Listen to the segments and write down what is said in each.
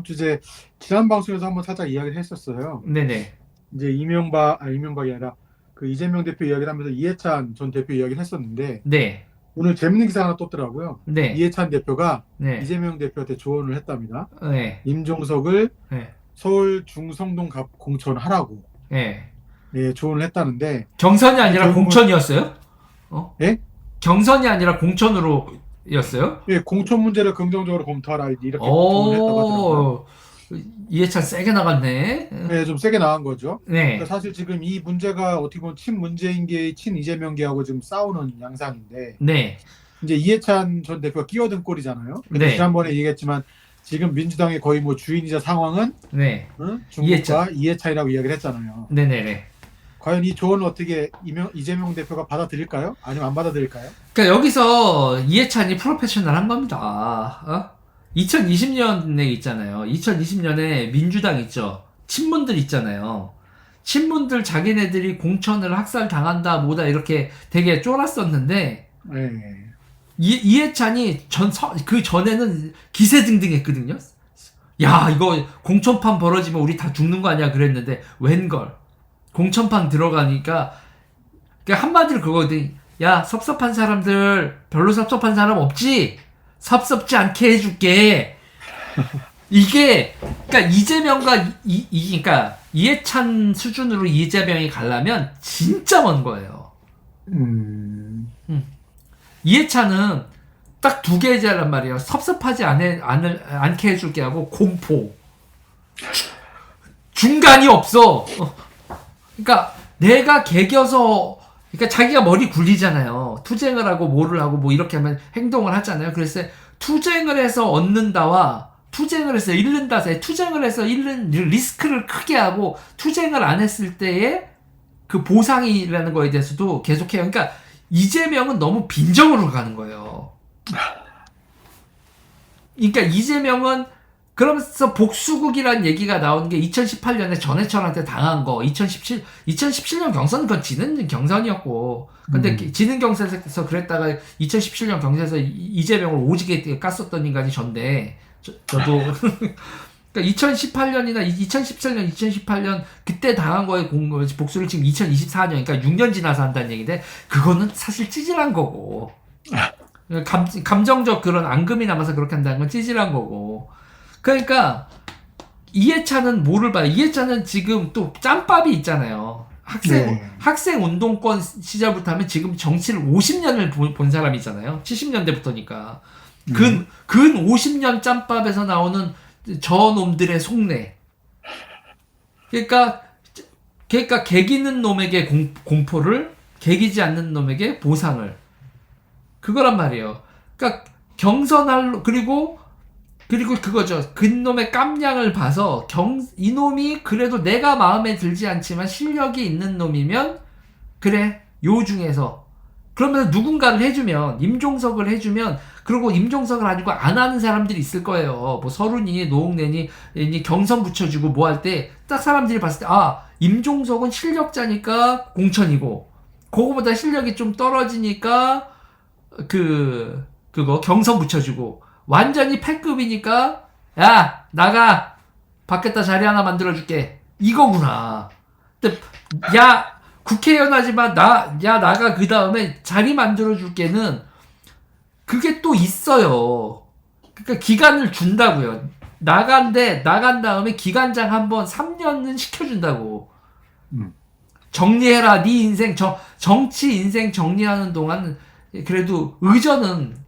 다음 주제 지난 방송에서 한번 살짝 이야기를 했었어요. 네네. 이제 이명박이 아니라 그 이재명 대표 이야기를 하면서 이해찬 전 대표 이야기를 했었는데 네. 오늘 재밌는 기사 하나 떴더라고요. 네. 이해찬 대표가 네. 이재명 대표한테 조언을 했답니다. 네. 임종석을 네. 서울 중성동 공천하라고 네. 예, 조언을 했다는데 경선이 아니라 결국은 공천이었어요? 예? 경선이 아니라 공천으로였어요? 예, 공천 문제를 긍정적으로 검토하라 이렇게 조언을 했다고 하더라고요. 오, 이해찬 세게 나갔네. 예, 좀 세게 나간 거죠. 그러니까 네. 사실 지금 이 문제가 어떻게 보면 친문재인계, 친이재명계하고 지금 싸우는 양상인데 네. 이제 이해찬 전 대표가 끼어든 꼴이잖아요. 근데 네. 지난번에 얘기했지만 지금 민주당의 거의 뭐 주인이자 상황은 네. 중국과 이해찬이라고 이야기를 했잖아요. 네네네. 과연 이 조언을 어떻게 이재명 대표가 받아들일까요? 아니면 안 받아들일까요? 그러니까 여기서 이해찬이 프로페셔널 한 겁니다. 2020년에 있잖아요. 2020년에 민주당 있죠. 친문들 있잖아요. 친문들 자기네들이 공천을 학살 당한다 뭐다 이렇게 되게 쫄았었는데 네. 이해찬이 그 전에는 기세등등했거든요. 야 이거 공천판 벌어지면 우리 다 죽는 거 아니야 그랬는데 웬걸 공천판 들어가니까 그러니까 한마디로 그거거든. 야 섭섭한 사람들 별로 섭섭한 사람 없지? 섭섭지 않게 해줄게. 이게 그러니까 이재명과 그러니까 이해찬 수준으로 이재명이 가려면 진짜 먼 거예요. 이해찬은 딱 두 개자란 말이에요. 섭섭하지 않게 해줄게 하고 공포. 중간이 없어. 그러니까 내가 개겨서 그러니까 자기가 머리 굴리잖아요. 투쟁을 하고 뭐를 하고 뭐 이렇게 하면 행동을 하잖아요. 그래서 투쟁을 해서 얻는다와 투쟁을 해서 잃는다 사이 투쟁을 해서 잃는 리스크를 크게 하고 투쟁을 안 했을 때의 그 보상이라는 거에 대해서도 계속해요. 그러니까 이재명은 너무 빈정으로 가는 거예요. 그러니까 이재명은 그러면서 복수국이라는 얘기가 나오는 게 2018년에 전해철한테 당한 거, 2017년 경선은 그건 지는 경선이었고, 근데 지는 경선에서 그랬다가 2017년 경선에서 이재명을 오지게 깠었던 인간이 전데, 저도, 그러니까 2018년이나 2017년, 2018년 그때 당한 거에 복수를 지금 2024년, 그러니까 6년 지나서 한다는 얘기인데, 그거는 사실 찌질한 거고, 감정적 그런 앙금이 남아서 그렇게 한다는 건 찌질한 거고, 그러니까 이해찬은 뭐를 봐요? 이해찬은 지금 또 짬밥이 있잖아요. 학생 운동권 시절부터 하면 지금 정치를 50년을 본 사람이잖아요. 70년대부터니까. 근 50년 짬밥에서 나오는 저놈들의 속내. 그러니까 개기는 놈에게 공포를, 개기지 않는 놈에게 보상을. 그거란 말이에요. 그러니까 그리고 그거죠. 그놈의 깜냥을 봐서 이놈이 그래도 내가 마음에 들지 않지만 실력이 있는 놈이면 그래 요 중에서 그러면 누군가를 해주면 임종석을 해주면 그리고 임종석을 아니고 안 하는 사람들이 있을 거예요. 뭐 서른이 노웅래니 경선 붙여주고 뭐 할 때 딱 사람들이 봤을 때 임종석은 실력자니까 공천이고 그거보다 실력이 좀 떨어지니까 그거 경선 붙여주고 완전히 패급이니까 야 나가 밖에다 자리 하나 만들어줄게 이거구나. 근데 야 국회의원 하지만 나가 그 다음에 자리 만들어줄게는 그게 또 있어요. 그러니까 기간을 준다고요. 나간 다음에 기간장 한번 3년은 시켜준다고. 정리해라 네 인생 정치 인생 정리하는 동안 그래도 의전은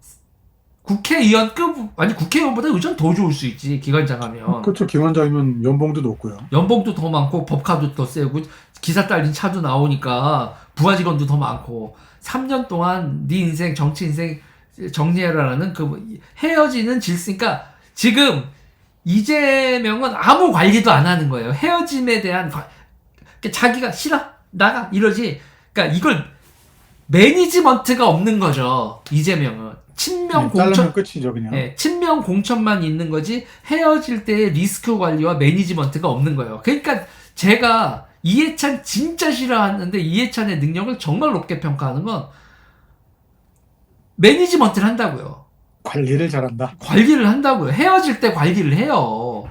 국회의원보다 의전 더 좋을 수 있지, 기관장 하면. 그렇죠. 기관장이면 연봉도 높고요. 연봉도 더 많고, 법카도 더 세고, 기사 딸린 차도 나오니까, 부하직원도 더 많고, 3년 동안 네 인생, 정치 인생 정리해라라는 헤어지는 질서니까, 지금, 이재명은 아무 관리도 안 하는 거예요. 헤어짐에 대한, 자기가 싫어? 나가? 이러지. 그러니까 이걸, 매니지먼트가 없는 거죠, 이재명은. 친명 공천 끝이죠, 그냥. 네, 친명 공천만 있는 거지 헤어질 때의 리스크 관리와 매니지먼트가 없는 거예요. 그러니까 제가 이해찬 진짜 싫어하는데 이해찬의 능력을 정말 높게 평가하는 건 매니지먼트를 한다고요. 관리를 잘한다. 관리를 한다고요. 헤어질 때 관리를 해요.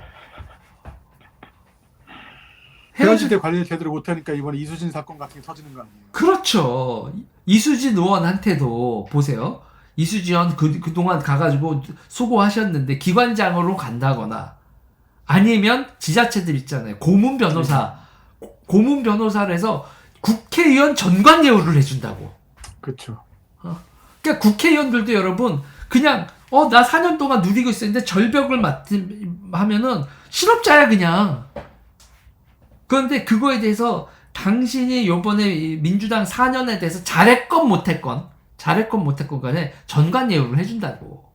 헤어질 때 관리를 제대로 못하니까 이번에 이수진 사건 같은 게 터지는 거 아니에요? 그렇죠. 이수진 의원한테도 보세요. 이수진 의원 그동안 가가지고 수고하셨는데 기관장으로 간다거나 아니면 지자체들 있잖아요. 고문 변호사. 고문 변호사를 해서 국회의원 전관 예우를 해준다고. 그렇죠. 그러니까 국회의원들도 여러분 그냥 나 4년 동안 누리고 있었는데 절벽을 하면은 실업자야 그냥. 그런데 그거에 대해서 당신이 요번에 민주당 4년에 대해서 잘했건 못했건 간에 전관 예우를 해준다고.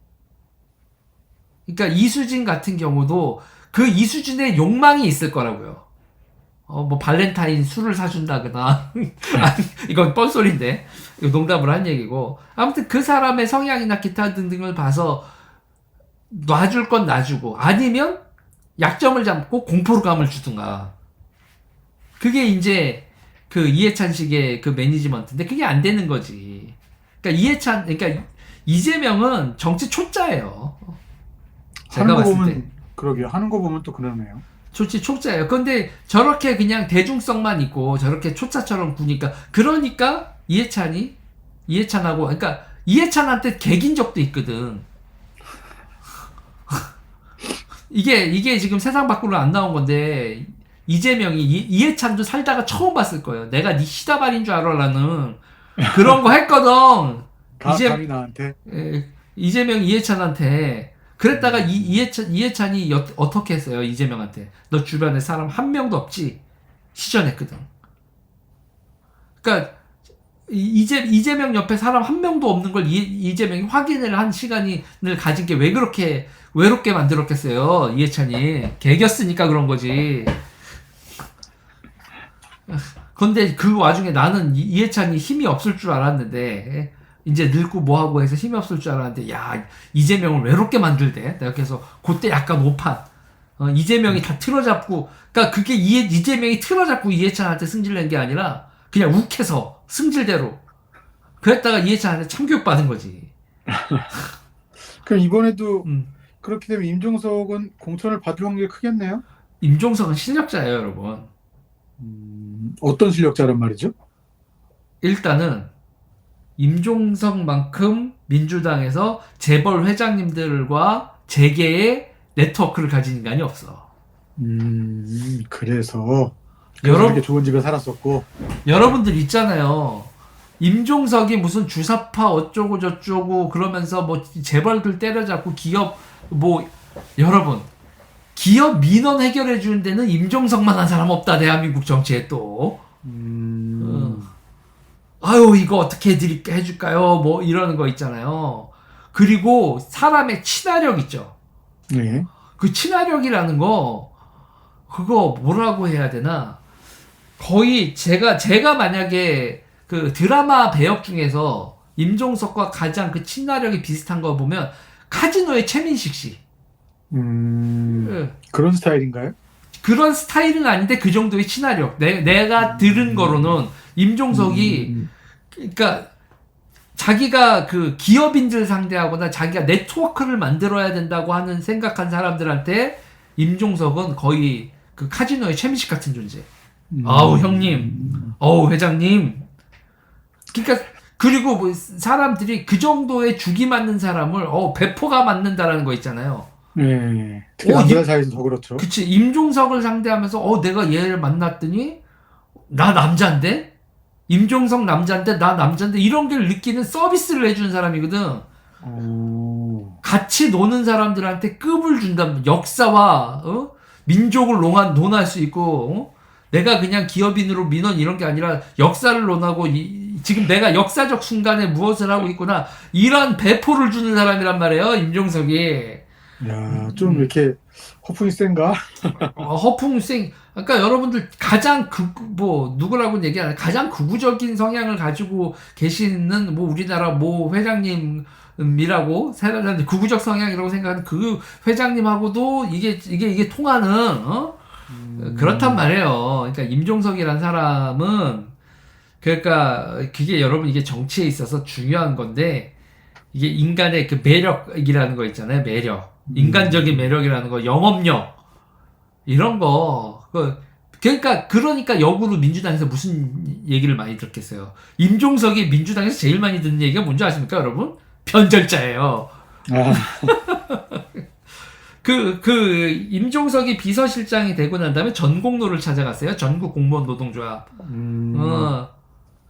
그러니까 이수진 같은 경우도 그 이수진의 욕망이 있을 거라고요. 뭐 발렌타인 술을 사준다거나 이건 뻔소리인데 이거 농담으로 한 얘기고 아무튼 그 사람의 성향이나 기타 등등을 봐서 놔줄 건 놔주고 아니면 약점을 잡고 공포감을 주든가 그게 이제 그 이해찬식의 그 매니지먼트인데 그게 안 되는 거지. 그러니까 이재명은 정치 초짜예요. 제가 하는 거 봤을 때. 보면 그러게요. 하는 거 보면 또 그러네요. 좋지 초짜예요. 근데 저렇게 그냥 대중성만 있고 저렇게 초짜처럼 구니까 그러니까 이해찬하고 그러니까 이해찬한테 개긴 적도 있거든. 이게 지금 세상 밖으로 안 나온 건데 이재명이 이해찬도 살다가 처음 봤을 거예요. 내가 네 시다발인 줄 알아라는 그런 거 했거든. 감히 나한테. 이재명이 이해찬한테 그랬다가 이해찬이 어떻게 했어요? 이재명한테 너 주변에 사람 한 명도 없지? 시전했거든. 그러니까 이재명 옆에 사람 한 명도 없는 걸 이재명이 확인을 한 시간을 가진 게 왜 그렇게 외롭게 만들었겠어요? 이해찬이 개겼으니까 그런 거지. 근데 그 와중에 나는 이해찬이 힘이 없을 줄 알았는데 이제 늙고 뭐하고 해서 힘이 없을 줄 알았는데 야 이재명을 외롭게 만들대. 내가 그래서 그때 약간 오판 이재명이 다 틀어잡고 그러니까 그게 이재명이 틀어잡고 이해찬한테 승질낸 게 아니라 그냥 욱해서 승질대로 그랬다가 이해찬한테 참교육 받은 거지. 그럼 이번에도 그렇게 되면 임종석은 공천을 받을 확률이 크겠네요? 임종석은 실력자예요 여러분. 어떤 실력자란 말이죠? 일단은 임종석만큼 민주당에서 재벌 회장님들과 재계의 네트워크를 가진 인간이 없어. 그래서 여러분 이렇게 좋은 집에 살았었고. 여러분들 있잖아요. 임종석이 무슨 주사파 어쩌고 저쩌고 그러면서 뭐 재벌들 때려잡고 기업 뭐 여러분 기업 민원 해결해 주는 데는 임종석만 한 사람 없다 대한민국 정치에 또. 아유 이거 어떻게 해줄까요? 뭐 이러는 거 있잖아요. 그리고 사람의 친화력 있죠. 네. 그 친화력이라는 거 그거 뭐라고 해야 되나? 거의 제가 만약에 그 드라마 배역 중에서 임종석과 가장 그 친화력이 비슷한 거 보면 카지노의 최민식 씨. 그런 스타일인가요? 그런 스타일은 아닌데 그 정도의 친화력. 내가 들은 거로는 임종석이 그러니까 자기가 그 기업인들 상대하거나 자기가 네트워크를 만들어야 된다고 하는 생각한 사람들한테 임종석은 거의 그 카지노의 최민식 같은 존재. 아우 형님, 어우 회장님. 그러니까 그리고 뭐 사람들이 그 정도의 죽이 맞는 사람을 배포가 맞는다라는 거 있잖아요. 네. 특히 남자 사이에서 더 그렇죠. 그치. 임종석을 상대하면서 내가 얘를 만났더니 나 남잔데? 임종석 남잔데 나 남잔데 이런 걸 느끼는 서비스를 해주는 사람이거든. 같이 노는 사람들한테 급을 준다면 역사와 민족을 논할 수 있고 내가 그냥 기업인으로 민원 이런 게 아니라 역사를 논하고 지금 내가 역사적 순간에 무엇을 하고 있구나 이런 배포를 주는 사람이란 말이에요. 임종석이. 야, 좀 이렇게 허풍이 센가? 허풍 쌩. 그러니까 여러분들 가장 누구라고 얘기하나 가장 극우적인 성향을 가지고 계시는 뭐 우리나라 모 회장님이라고 사람들 극우적 성향이라고 생각하는 그 회장님하고도 이게 통하는 그렇단 말이에요. 그러니까 임종석이란 사람은 그러니까 그게 여러분 이게 정치에 있어서 중요한 건데 이게 인간의 그 매력이라는 거 있잖아요. 매력. 인간적인 매력이라는 거, 영업력 이런 거 그러니까 역으로 민주당에서 무슨 얘기를 많이 들었겠어요. 임종석이 민주당에서 제일 많이 듣는 얘기가 뭔지 아십니까, 여러분? 변절자예요. 아, 임종석이 비서실장이 되고 난 다음에 전공로를 찾아갔어요. 전국 공무원 노동조합.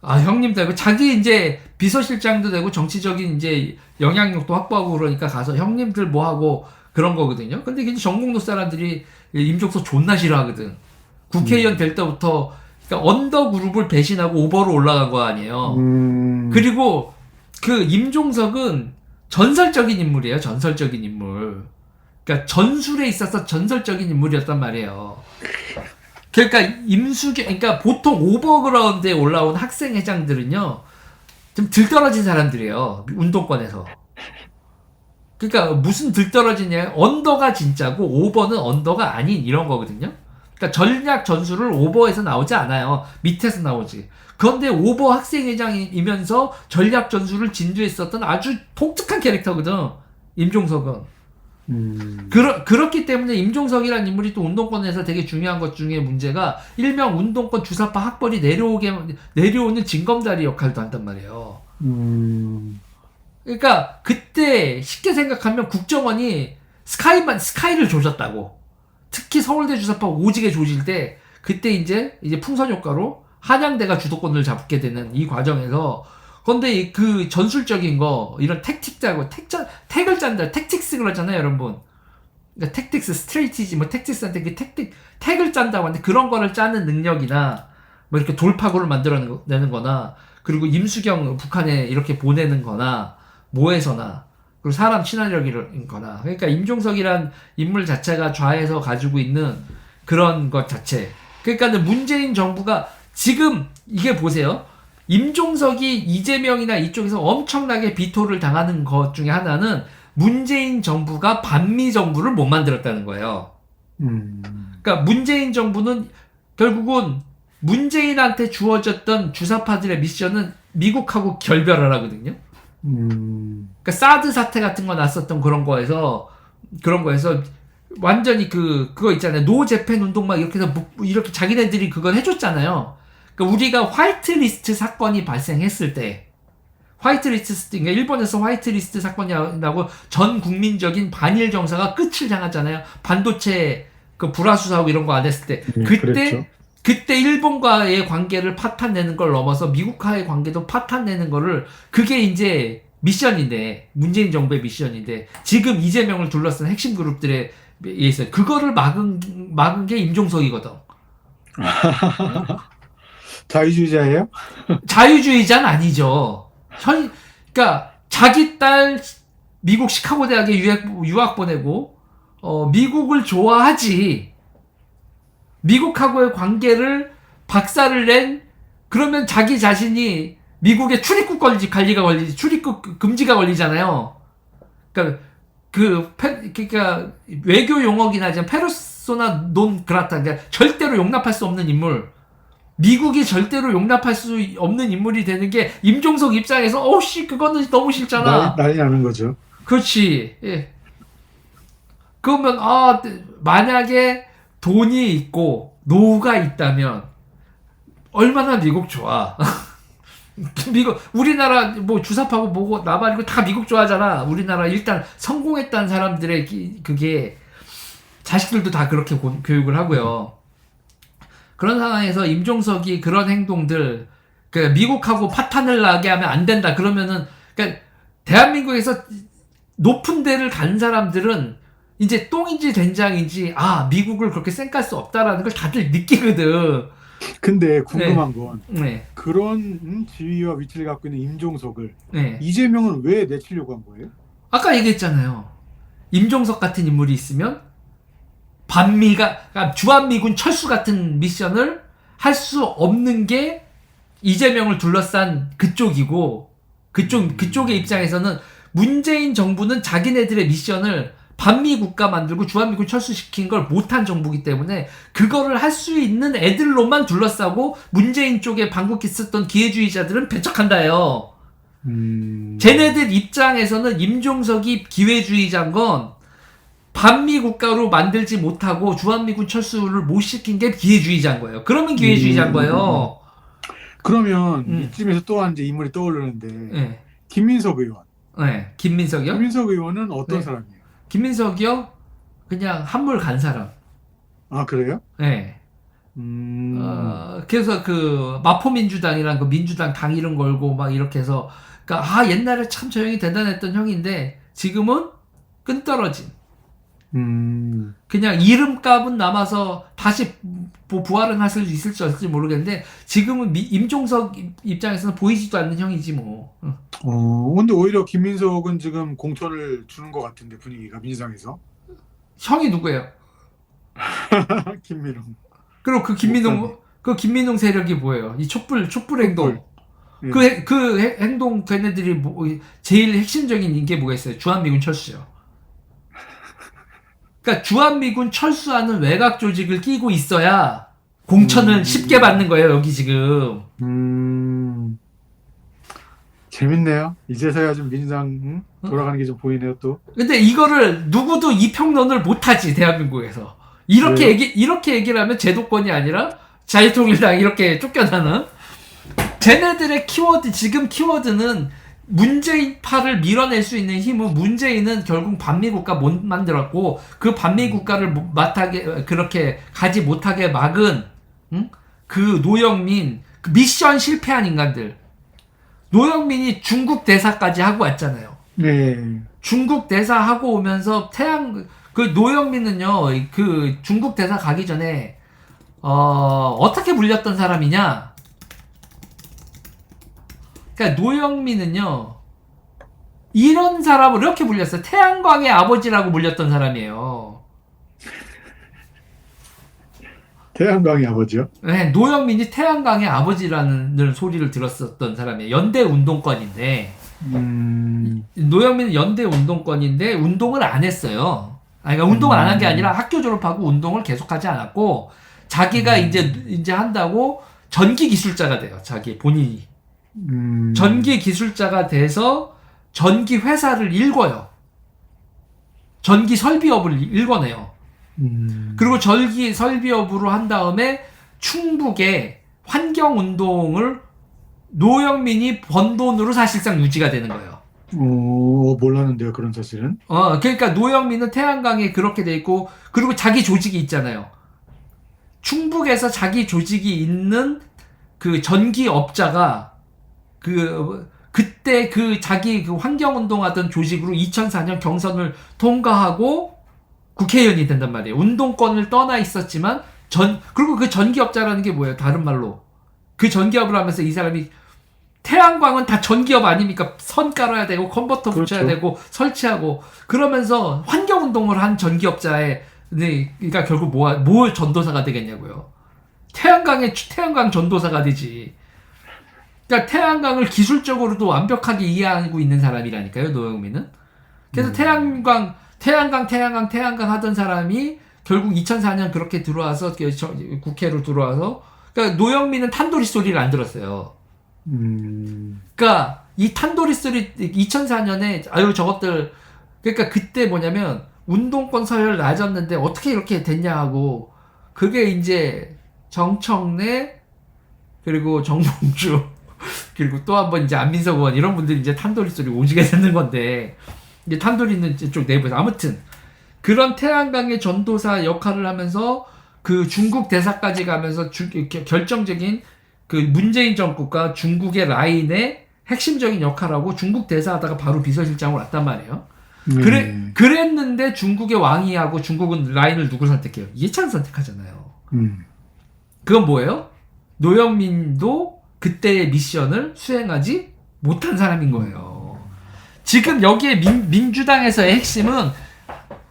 형님도 되고, 자기 이제 비서실장도 되고, 정치적인 이제 영향력도 확보하고 그러니까 가서 형님들 뭐 하고 그런 거거든요. 근데 이제 전공로 사람들이 임종석 존나 싫어하거든. 국회의원 될 때부터, 그러니까 언더 그룹을 배신하고 오버로 올라간 거 아니에요. 그리고 그 임종석은 전설적인 인물이에요. 전설적인 인물. 그러니까 전술에 있어서 전설적인 인물이었단 말이에요. 그러니까 그러니까 보통 오버그라운드에 올라온 학생회장들은요, 좀 들떨어진 사람들이에요. 운동권에서. 그러니까 무슨 들떨어지냐, 언더가 진짜고 오버는 언더가 아닌 이런 거거든요. 그러니까 전략 전술을 오버에서 나오지 않아요. 밑에서 나오지. 그런데 오버 학생회장이면서 전략 전술을 진두했었던 아주 독특한 캐릭터거든. 임종석은. 그렇기 때문에 임종석이라는 인물이 또 운동권에서 되게 중요한 것 중에 문제가 일명 운동권 주사파 학벌이 내려오는 징검다리 역할도 한단 말이에요. 그러니까 그때 쉽게 생각하면 국정원이 스카이를 조졌다고. 특히 서울대 주사파 오지게 조질 때 그때 이제 풍선 효과로 한양대가 주도권을 잡게 되는 이 과정에서, 근데 그 전술적인 거, 이런 택틱자고, 택을 짠다, 택틱스 그러잖아요, 여러분. 그러니까 택틱스, 스트레이티지, 뭐 택틱스한테 그 택을 짠다고 하는데, 그런 거를 짜는 능력이나, 뭐 이렇게 돌파구를 만들어내는 거나, 그리고 임수경 북한에 이렇게 보내는 거나, 뭐해서나, 그리고 사람 친화력인 거나. 그러니까 임종석이란 인물 자체가 좌에서 가지고 있는 그런 것 자체. 그러니까 문재인 정부가 지금, 이게 보세요. 임종석이 이재명이나 이쪽에서 엄청나게 비토를 당하는 것 중에 하나는 문재인 정부가 반미 정부를 못 만들었다는 거예요. 그러니까 문재인 정부는 결국은 문재인한테 주어졌던 주사파들의 미션은 미국하고 결별을 하거든요. 그러니까 사드 사태 같은 거 났었던 그런 거에서 완전히 그거 있잖아요. 노 재팬 운동 막 이렇게 해서 이렇게 자기네들이 그걸 해줬잖아요. 그러니까 우리가 화이트리스트 사건이 발생했을 때, 그러니까 일본에서 화이트리스트 사건이 나고 전 국민적인 반일 정사가 끝을 향하잖아요. 반도체 그 불화수사하고 이런 거 안 했을 때, 그때 일본과의 관계를 파탄내는 걸 넘어서 미국과의 관계도 파탄내는 거를, 그게 이제 미션인데, 문재인 정부의 미션인데, 지금 이재명을 둘러싼 핵심 그룹들에 의해서 그거를 막은 게 임종석이거든. 자유주의자예요? 자유주의자는 아니죠. 그러니까 자기 딸 미국 시카고 대학에 유학 보내고, 미국을 좋아하지. 미국하고의 관계를 박살을 낸, 그러면 자기 자신이 미국의 출입국 출입국 금지가 걸리잖아요. 그러니까 그러니까 외교 용어긴 하지만 페르소나 논 그라타, 그러니까 절대로 용납할 수 없는 인물. 미국이 절대로 용납할 수 없는 인물이 되는 게 임종석 입장에서 그거는 너무 싫잖아. 난리 나는 거죠. 그렇지. 예. 그러면 만약에 돈이 있고 노후가 있다면 얼마나 미국 좋아. 우리나라 뭐 주사파고 뭐고 나발이고 다 미국 좋아하잖아. 우리나라 일단 성공했다는 사람들의 그게 자식들도 다 그렇게 교육을 하고요. 그런 상황에서 임종석이 그런 행동들, 미국하고 파탄을 나게 하면 안 된다. 그러면은, 대한민국에서 높은 데를 간 사람들은 이제 똥인지 된장인지, 미국을 그렇게 쌩깔 수 없다라는 걸 다들 느끼거든. 근데 궁금한 건, 네. 그런 지위와 위치를 갖고 있는 임종석을 네. 이재명은 왜 내치려고 한 거예요? 아까 얘기했잖아요. 임종석 같은 인물이 있으면 그러니까 주한미군 철수 같은 미션을 할 수 없는 게 이재명을 둘러싼 그쪽이고, 그쪽의 입장에서는 문재인 정부는 자기네들의 미션을 반미 국가 만들고 주한미군 철수시킨 걸 못한 정부이기 때문에 그거를 할 수 있는 애들로만 둘러싸고 문재인 쪽에 방귀 썼던 기회주의자들은 배척한다요. 쟤네들 입장에서는 임종석이 기회주의자인 건 반미 국가로 만들지 못하고 주한미군 철수를 못 시킨 게 기회주의자인 거예요. 그러면 기회주의자인 거예요. 그러면 음. 이쯤에서 또 한 이제 인물이 떠오르는데 네. 김민석 의원. 네. 김민석이요? 김민석 의원은 어떤 네. 사람이에요? 김민석이요? 그냥 한물 간 사람. 아 그래요? 네. 그래서 그 마포민주당이랑 그 민주당 당 이름 걸고 막 이렇게 해서 그러니까 옛날에 참 저 형이 대단했던 형인데 지금은 끈떨어진 그냥 이름값은 남아서 다시 뭐 부활은 할 수 있을지 없을지 모르겠는데 지금은 임종석 입장에서는 보이지도 않는 형이지 뭐. 근데 오히려 김민석은 지금 공천을 주는 것 같은데 분위기가 민주당에서. 형이 누구예요? 김민웅. 그리고 그 김민웅 세력이 뭐예요? 이 촛불 행동. 예. 그 행동 걔네들이 뭐 제일 핵심적인 게 뭐가 있어요? 주한미군 철수요. 그러니까 주한미군 철수하는 외곽 조직을 끼고 있어야 공천을 쉽게 받는 거예요. 여기 지금. 재밌네요. 이제서야 좀 민주당 돌아가는 게 좀 보이네요 또. 근데 이거를 누구도 이 평론을 못하지 대한민국에서. 이렇게 얘기를 하면 제도권이 아니라 자유통일당 이렇게 쫓겨나는. 쟤네들의 지금 키워드는 문재인파를 밀어낼 수 있는 힘은 문재인은 결국 반미국가 못 만들었고 그 반미국가를 그렇게 가지 못하게 막은 그 노영민 그 미션 실패한 인간들. 노영민이 중국 대사까지 하고 왔잖아요. 네. 중국 대사 하고 오면서 그 노영민은요 그 중국 대사 가기 전에 어떻게 불렸던 사람이냐? 그러니까 노영민은요 이런 사람을 이렇게 불렸어요. 태양광의 아버지라고 불렸던 사람이에요. 태양광의 아버지요? 네, 노영민이 태양광의 아버지라는 소리를 들었었던 사람이에요. 연대 운동권인데 노영민은 연대 운동권인데 운동을 안 했어요. 그러니까 운동을 안 한 게 아니라 학교 졸업하고 운동을 계속하지 않았고 자기가 이제 한다고 전기 기술자가 돼요. 자기 본인이. 전기 기술자가 돼서 전기 회사를 읽어요. 전기 설비업을 읽어내요. 그리고 전기 설비업으로 한 다음에 충북에 환경운동을 노영민이 번 돈으로 사실상 유지가 되는 거예요. 몰랐는데요, 그런 사실은. 그러니까 노영민은 태양광에 그렇게 돼 있고, 그리고 자기 조직이 있잖아요. 충북에서 자기 조직이 있는 그 전기업자가 그때 자기 환경운동하던 조직으로 2004년 경선을 통과하고 국회의원이 된단 말이에요. 운동권을 떠나 있었지만 그리고 그 전기업자라는 게 뭐예요? 다른 말로 그 전기업을 하면서 이 사람이 태양광은 다 전기업 아닙니까? 선 깔아야 되고 컨버터 붙여야 그렇죠. 되고 설치하고 그러면서 환경운동을 한 전기업자의 그러니까 결국 뭘 전도사가 되겠냐고요. 태양광 전도사가 되지. 그러니까 태양광을 기술적으로도 완벽하게 이해하고 있는 사람이라니까요, 노영민은. 그래서 태양광 하던 사람이 결국 2004년 그렇게 들어와서 국회로 들어와서 그러니까 노영민은 탄도리 소리를 안 들었어요. 그러니까 이 탄도리 소리 2004년에 저것들 그러니까 그때 뭐냐면 운동권 서열 낮았는데 어떻게 이렇게 됐냐 하고 그게 이제 정청래 그리고 정봉주 그리고 또 한 번 이제 안민석 의원 이런 분들이 이제 탄도리 소리 오지게 듣는 건데 이제 탄도리는 이쪽 내부에서 아무튼 그런 태양광의 전도사 역할을 하면서 그 중국 대사까지 가면서 결정적인 그 문재인 정권과 중국의 라인의 핵심적인 역할하고 중국 대사하다가 바로 비서실장으로 왔단 말이에요. 그랬는데 중국의 왕이하고 중국은 라인을 누굴 선택해요? 이해찬 선택하잖아요. 그건 뭐예요? 노영민도 그때의 미션을 수행하지 못한 사람인 거예요. 지금 여기에 민주당에서의 핵심은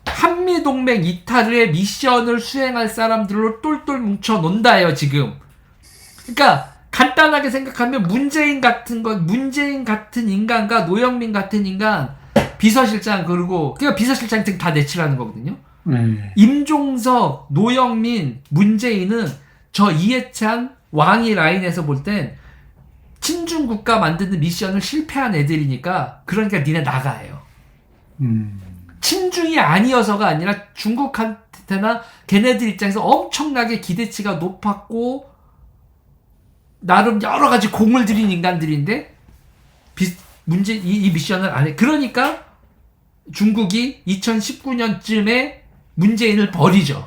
한미동맹 이탈의 미션을 수행할 사람들로 똘똘 뭉쳐 논다예요, 지금. 그러니까 간단하게 생각하면 문재인 같은 인간과 노영민 같은 인간 비서실장 그러니까 비서실장 등 다 내치라는 거거든요. 임종석, 노영민, 문재인은 저 이해찬 왕이 라인에서 볼 땐 친중국가 만드는 미션을 실패한 애들이니까 그러니까 니네 나가예요. 친중이 아니어서가 아니라 중국한테나 걔네들 입장에서 엄청나게 기대치가 높았고 나름 여러 가지 공을 들인 인간들인데 이 미션을 안 해. 그러니까 중국이 2019년쯤에 문재인을 버리죠.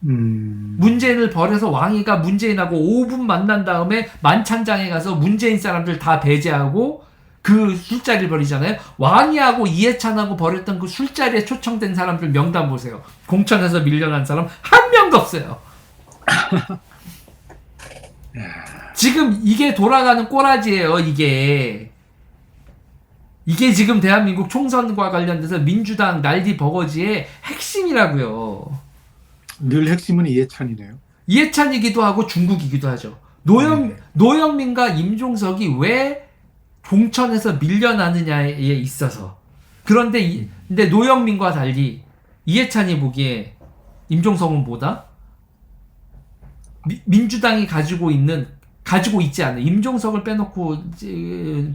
문재인을 버려서 왕이가 문재인하고 5분 만난 다음에 만찬장에 가서 문재인 사람들 다 배제하고 그 술자리를 벌이잖아요. 왕이하고 이해찬하고 벌였던 그 술자리에 초청된 사람들 명단 보세요. 공천에서 밀려난 사람 한 명도 없어요. 지금 이게 돌아가는 꼬라지예요. 이게 지금 대한민국 총선과 관련돼서 민주당 난리 버거지의 핵심이라고요. 늘 핵심은 이해찬이네요. 이해찬이기도 하고 중국이기도 하죠. 노영민과 임종석이 왜 공천에서 밀려나느냐에 있어서. 그런데 근데 노영민과 달리 이해찬이 보기에 임종석은 뭐다? 민주당이 가지고 있지 않은 임종석을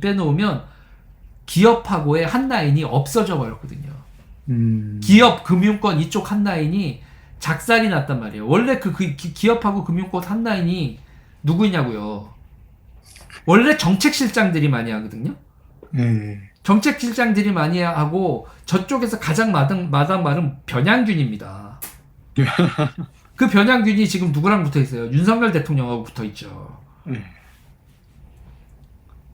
빼놓으면 기업하고의 한 라인이 없어져 버렸거든요. 기업 금융권 이쪽 한 라인이 작살이 났단 말이에요. 원래 그 기업하고 금융권 한 라인이 누구냐고요. 원래 정책실장들이 많이 하거든요. 정책실장들이 많이 하고 저쪽에서 가장 마당말은 변양균입니다. 그 변양균이 지금 누구랑 붙어 있어요? 윤석열 대통령하고 붙어 있죠.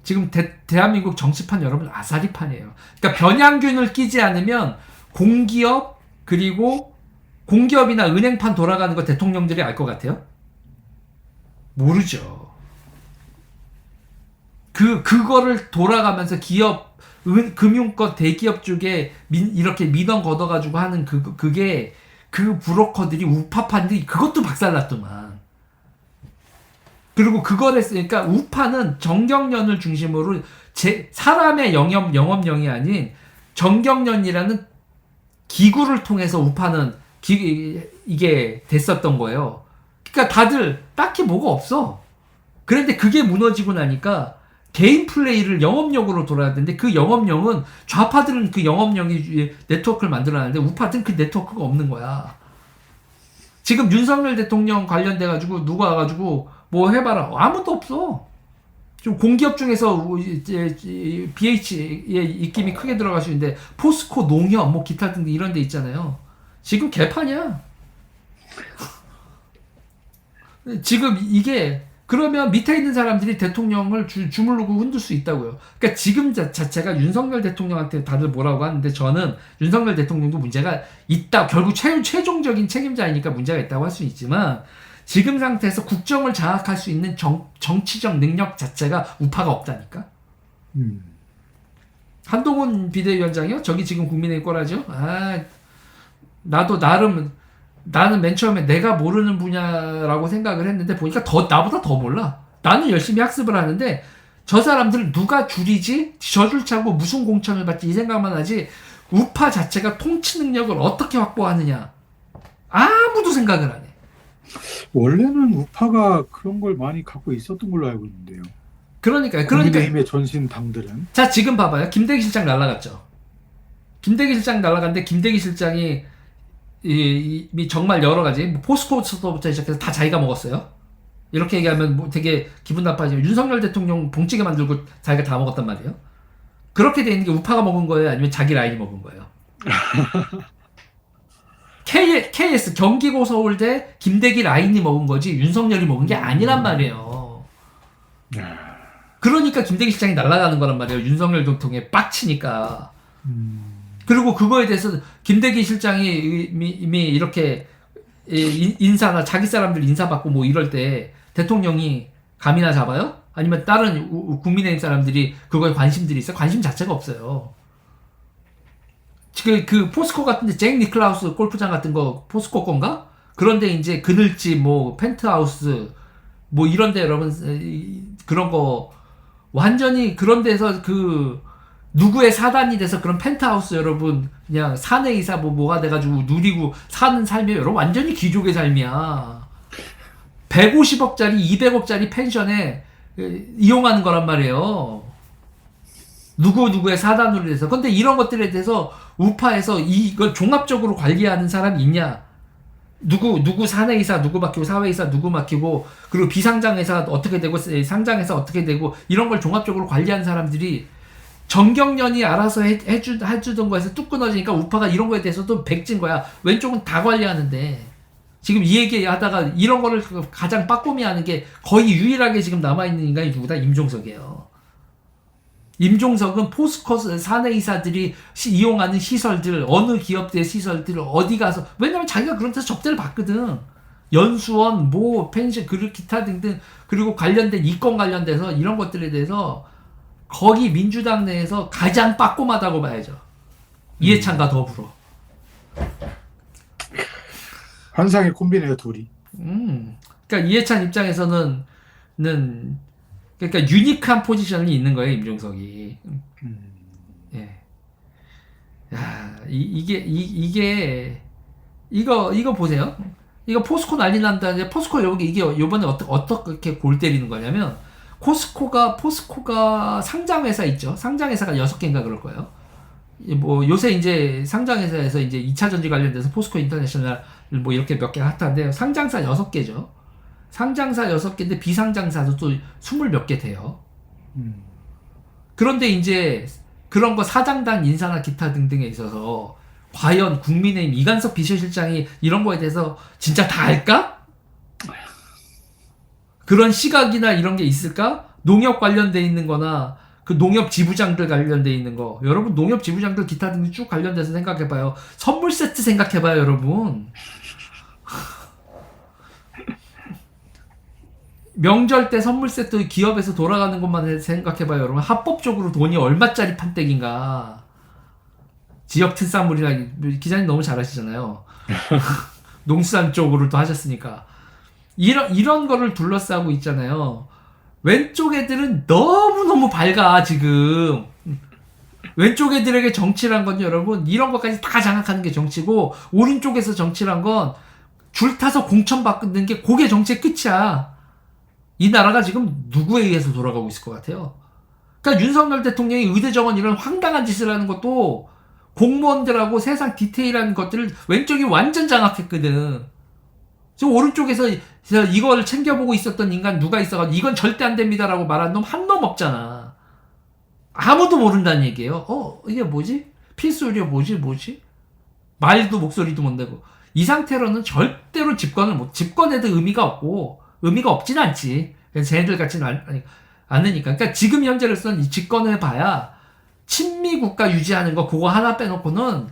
지금 대한민국 정치판 여러분 아사리판이에요. 그러니까 변양균을 끼지 않으면 공기업 그리고 공기업이나 은행판 돌아가는 거 대통령들이 알 것 같아요? 모르죠. 그거를 돌아가면서 기업, 금융권 대기업 쪽에 이렇게 민원 걷어가지고 하는 그게 그 브로커들이 우파판들이 그것도 박살났더만. 그리고 그걸 했으니까 우파는 정경련을 중심으로 사람의 영업령이 아닌 정경련이라는 기구를 통해서 우파는 이게 됐었던 거예요. 그러니까 다들 딱히 뭐가 없어. 그런데 그게 무너지고 나니까 개인 플레이를 영업용으로 돌아야 되는데 그 영업용은 좌파들은 그 영업용이 네트워크를 만들어놨는데 우파들은 그 네트워크가 없는 거야. 지금 윤석열 대통령 관련돼가지고 누가 와가지고 뭐 해봐라. 아무도 없어. 좀 공기업 중에서 BH의 입김이 크게 들어갈 수 있는데 포스코, 농협, 뭐 기타 등등 이런 데 있잖아요. 지금 개판이야. 지금 이게 그러면 밑에 있는 사람들이 대통령을 주물르고 흔들 수 있다고요. 그러니까 지금 자체가 윤석열 대통령한테 다들 뭐라고 하는데 저는 윤석열 대통령도 문제가 있다. 결국 최종적인 책임자이니까 문제가 있다고 할 수 있지만 지금 상태에서 국정을 장악할 수 있는 정치적 능력 자체가 우파가 없다니까. 한동훈 비대위원장이요? 저기 지금 국민의힘 꼬라죠? 나는 맨 처음에 내가 모르는 분야라고 생각을 했는데 보니까 나보다 더 몰라. 나는 열심히 학습을 하는데 저 사람들 누가 줄이지? 저줄 차고 무슨 공천을 받지? 이 생각만 하지 우파 자체가 통치 능력을 어떻게 확보하느냐 아무도 생각을 안 해. 원래는 우파가 그런 걸 많이 갖고 있었던 걸로 알고 있는데요. 그러니까 국민의힘의 전신 당들은. 자 지금 봐봐요. 김대기 실장 날라갔죠. 김대기 실장 날라갔는데 김대기 실장이 정말 여러 가지 포스코부터 시작해서 다 자기가 먹었어요. 이렇게 얘기하면 뭐 되게 기분 나빠지면 윤석열 대통령 봉찌게 만들고 자기가 다 먹었단 말이에요. 그렇게 돼 있는 게 우파가 먹은 거예요? 아니면 자기 라인이 먹은 거예요? KS 경기고 서울대 김대기 라인이 먹은 거지 윤석열이 먹은 게 아니란 말이에요. 그러니까 김대기 실장이 날아가는 거란 말이에요. 윤석열 대통령에 빡치니까. 그리고 그거에 대해서 김대기 실장이 이미 이렇게 인사나 자기 사람들 인사받고 뭐 이럴 때 대통령이 감이나 잡아요? 아니면 다른 국민의힘 사람들이 그거에 관심들이 있어? 관심 자체가 없어요. 그 포스코 같은데 잭 니클라우스 골프장 같은 거 포스코 건가? 그런데 이제 그늘집 뭐 펜트하우스 뭐 이런데 여러분 그런 거 완전히 그런 데서 누구의 사단이 돼서 그런 펜트하우스 여러분 그냥 사내이사 뭐가 돼가지고 누리고 사는 삶이 여러분 완전히 귀족의 삶이야. 150억짜리 200억짜리 펜션에 이용하는 거란 말이에요. 누구의 사단으로 돼서. 근데 이런 것들에 대해서 우파에서 이걸 종합적으로 관리하는 사람이 있냐? 누구 사내이사 누구 맡기고 사회이사 누구 맡기고 그리고 비상장회사 어떻게 되고 상장회사 어떻게 되고 이런 걸 종합적으로 관리하는 사람들이 정경련이 알아서 해주던 거에서 뚝 끊어지니까 우파가 이런 거에 대해서도 백진 거야. 왼쪽은 다 관리하는데 지금 이 얘기 하다가 이런 거를 가장 빠꼼히 하는 게 거의 유일하게 지금 남아있는 인간이 누구다? 임종석이에요. 임종석은 포스코 사내이사들이 이용하는 시설들, 어느 기업들의 시설들을 어디 가서, 왜냐면 자기가 그런 데서 접대를 받거든. 연수원, 펜션, 기타 등등, 그리고 관련된 이권 관련돼서 이런 것들에 대해서 거기 민주당 내에서 가장 빠꼼하다고 봐야죠. 이해찬과 더불어. 환상의 콤비네요, 둘이. 그러니까 이해찬 입장에서는 그러니까 유니크한 포지션이 있는 거예요, 임종석이. 예. 야, 이거 보세요. 이거 포스코 난리 난다. 포스코 여기 이게 요번에 어떻게 골 때리는 거냐면 포스코가 상장회사 있죠. 상장회사가 6개인가 그럴 거예요. 뭐 요새 이제 상장회사에서 이제 2차 전지 관련돼서 포스코 인터내셔널 뭐 이렇게 몇 개가 핫한데 상장사 6개죠. 상장사 6개인데 비상장사도 또 20 몇 개 돼요. 그런데 이제 그런 거 사장단 인사나 기타 등등에 있어서 과연 국민의힘 이관석 비서실장이 이런 거에 대해서 진짜 다 알까? 그런 시각이나 이런 게 있을까? 농협 관련돼 있는 거나 그 농협 지부장들 관련돼 있는 거. 여러분 농협 지부장들 기타 등등 쭉 관련돼서 생각해봐요. 선물 세트 생각해봐요, 여러분. 명절 때 선물 세트 기업에서 돌아가는 것만 생각해봐요, 여러분. 합법적으로 돈이 얼마짜리 판때기인가. 지역 특산물이나 기자님 너무 잘하시잖아요. 농수산 쪽으로 또 하셨으니까. 이런 거를 둘러싸고 있잖아요. 왼쪽 애들은 너무너무 밝아, 지금. 왼쪽 애들에게 정치란 건 여러분, 이런 것까지 다 장악하는 게 정치고, 오른쪽에서 정치란 건 줄 타서 공천 받는 게 그게 정치의 끝이야. 이 나라가 지금 누구에 의해서 돌아가고 있을 것 같아요? 그러니까 윤석열 대통령이 의대 정원 이런 황당한 짓을 하는 것도 공무원들하고 세상 디테일한 것들을 왼쪽이 완전 장악했거든. 지금 오른쪽에서 이걸 챙겨보고 있었던 인간 누가 있어가지고 이건 절대 안 됩니다라고 말한 놈 한 놈 없잖아. 아무도 모른다는 얘기예요. 이게 뭐지? 필수 의료 뭐지? 말도 목소리도 못 내고. 이 상태로는 절대로 집권에도 의미가 없진 않지. 쟤네들 같지는 않으니까. 그러니까 지금 현재로서는 이 집권을 봐야 친미 국가 유지하는 거 그거 하나 빼놓고는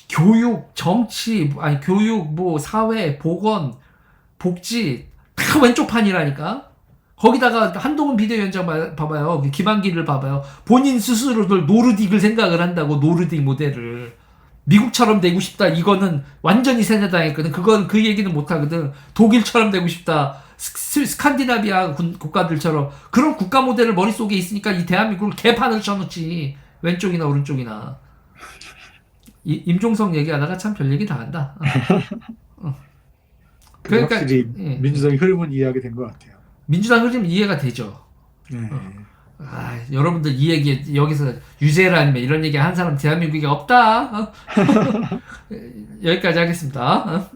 교육, 정치, 교육, 사회, 보건, 복지 다 왼쪽 판이라니까. 거기다가 한동훈 비대위원장 봐봐요. 김한길을 봐봐요. 본인 스스로들 노르딕을 생각을 한다고. 노르딕 모델을. 미국처럼 되고 싶다. 이거는 완전히 세뇌당했거든. 그건 그 얘기는 못하거든. 독일처럼 되고 싶다. 스칸디나비아 국가들처럼 그런 국가 모델을 머릿속에 있으니까 이 대한민국을 개판을 쳐놓지. 왼쪽이나 오른쪽이나. 임종석 얘기하다가 참 별 얘기 다 한다. 그러니까 확실히 민주당의 흐름은 이해하게 된 것 같아요. 민주당 흐름 이해가 되죠. 네. 여러분들 이 얘기 여기서 유죄라면 이런 얘기 한 사람 대한민국에 없다. 여기까지 하겠습니다.